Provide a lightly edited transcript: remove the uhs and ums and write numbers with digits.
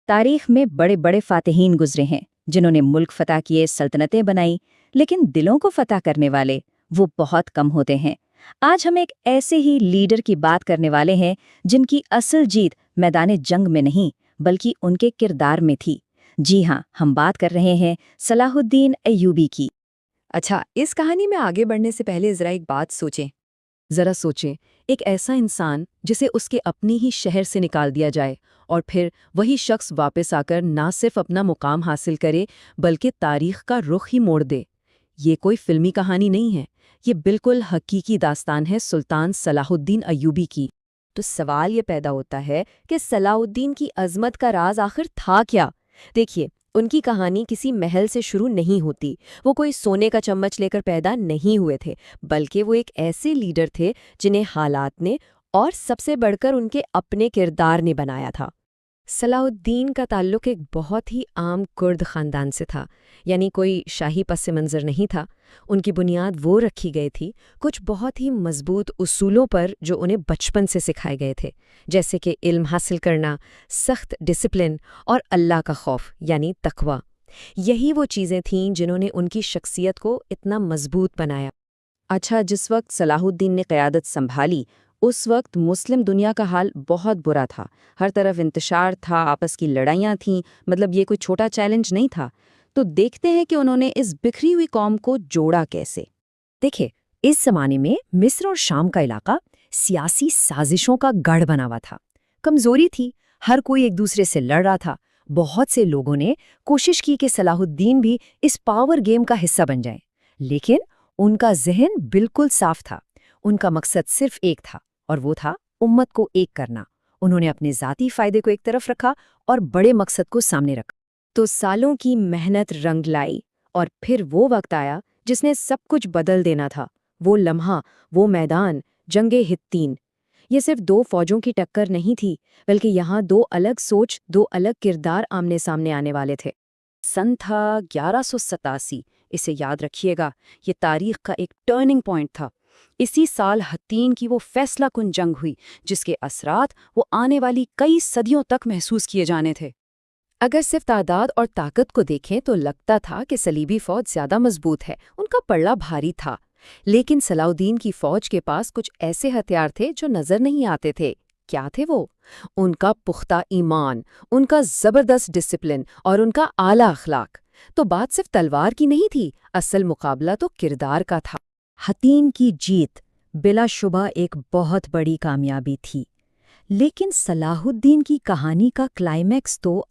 تاریخ میں بڑے بڑے فاتحین گزرے ہیں جنہوں نے ملک فتح کیے، سلطنتیں بنائی، لیکن دلوں کو فتح کرنے والے وہ بہت کم ہوتے ہیں۔ آج ہم ایک ایسے ہی لیڈر کی بات کرنے والے ہیں جن کی اصل جیت میدان جنگ میں نہیں بلکہ ان کے کردار میں تھی۔ جی ہاں، ہم بات کر رہے ہیں صلاح الدین ایوبی کی۔ اچھا، اس کہانی میں آگے بڑھنے سے پہلے ذرا ایک بات سوچیں۔ ذرا سوچیں، ایک ایسا انسان جسے اس کے اپنے ہی شہر سے نکال دیا جائے اور پھر وہی شخص واپس آ کر نہ صرف اپنا مقام حاصل کرے بلکہ تاریخ کا رخ ہی موڑ دے۔ یہ کوئی فلمی کہانی نہیں ہے، یہ بالکل حقیقی داستان ہے سلطان صلاح الدین ایوبی کی۔ تو سوال یہ پیدا ہوتا ہے کہ صلاح الدین کی عظمت کا راز آخر تھا کیا؟ دیکھیے، ان کی کہانی کسی محل سے شروع نہیں ہوتی، وہ کوئی سونے کا چمچ لے کر پیدا نہیں ہوئے تھے، بلکہ وہ ایک ایسے لیڈر تھے جنہیں حالات نے اور سب سے بڑھ کر ان کے اپنے کردار نے بنایا تھا۔ صلاح الدین کا تعلق ایک بہت ہی عام کرد خاندان سے تھا، یعنی کوئی شاہی پس منظر نہیں تھا۔ ان کی بنیاد وہ رکھی گئی تھی کچھ بہت ہی مضبوط اصولوں پر جو انہیں بچپن سے سکھائے گئے تھے، جیسے کہ علم حاصل کرنا، سخت ڈسپلن اور اللہ کا خوف یعنی تقوی۔ یہی وہ چیزیں تھیں جنہوں نے ان کی شخصیت کو اتنا مضبوط بنایا۔ اچھا، جس وقت صلاح الدین نے قیادت سنبھالی اس وقت مسلم دنیا کا حال بہت برا تھا، ہر طرف انتشار تھا، آپس کی لڑائیاں تھیں، مطلب یہ کوئی چھوٹا چیلنج نہیں تھا۔ تو دیکھتے ہیں کہ انہوں نے اس بکھری ہوئی قوم کو جوڑا کیسے۔ دیکھیں، اس زمانے میں مصر اور شام کا علاقہ سیاسی سازشوں کا گڑھ بنا ہوا تھا، کمزوری تھی، ہر کوئی ایک دوسرے سے لڑ رہا تھا۔ بہت سے لوگوں نے کوشش کی کہ صلاح الدین بھی اس پاور گیم کا حصہ بن جائیں، لیکن ان کا ذہن بالکل صاف تھا۔ ان کا مقصد صرف ایک تھا اور وہ تھا امت کو ایک کرنا۔ انہوں نے اپنے ذاتی فائدے کو ایک طرف رکھا اور بڑے مقصد کو سامنے رکھا۔ تو سالوں کی محنت رنگ لائی اور پھر وہ وقت آیا جس نے سب کچھ بدل دینا تھا۔ وہ لمحہ، وہ میدان، جنگ حطین۔ یہ صرف دو فوجوں کی ٹکر نہیں تھی، بلکہ یہاں دو الگ سوچ، دو الگ کردار آمنے سامنے آنے والے تھے۔ سن تھا 1187، اسے یاد رکھیے گا، یہ تاریخ کا ایک ٹرننگ پوائنٹ تھا۔ اسی سال حطین کی وہ فیصلہ کن جنگ ہوئی جس کے اثرات وہ آنے والی کئی صدیوں تک محسوس کیے جانے تھے۔ اگر صرف تعداد اور طاقت کو دیکھیں تو لگتا تھا کہ صلیبی فوج زیادہ مضبوط ہے، ان کا پلڑا بھاری تھا، لیکن صلاح الدین کی فوج کے پاس کچھ ایسے ہتھیار تھے جو نظر نہیں آتے تھے۔ کیا تھے وہ؟ ان کا پختہ ایمان، ان کا زبردست ڈسپلن اور ان کا اعلیٰ اخلاق۔ تو بات صرف تلوار کی نہیں تھی، اصل مقابلہ تو کردار کا تھا۔ حطین کی جیت بلا شبہ ایک بہت بڑی کامیابی تھی، لیکن صلاح الدین کی کہانی کا کلائمیکس تو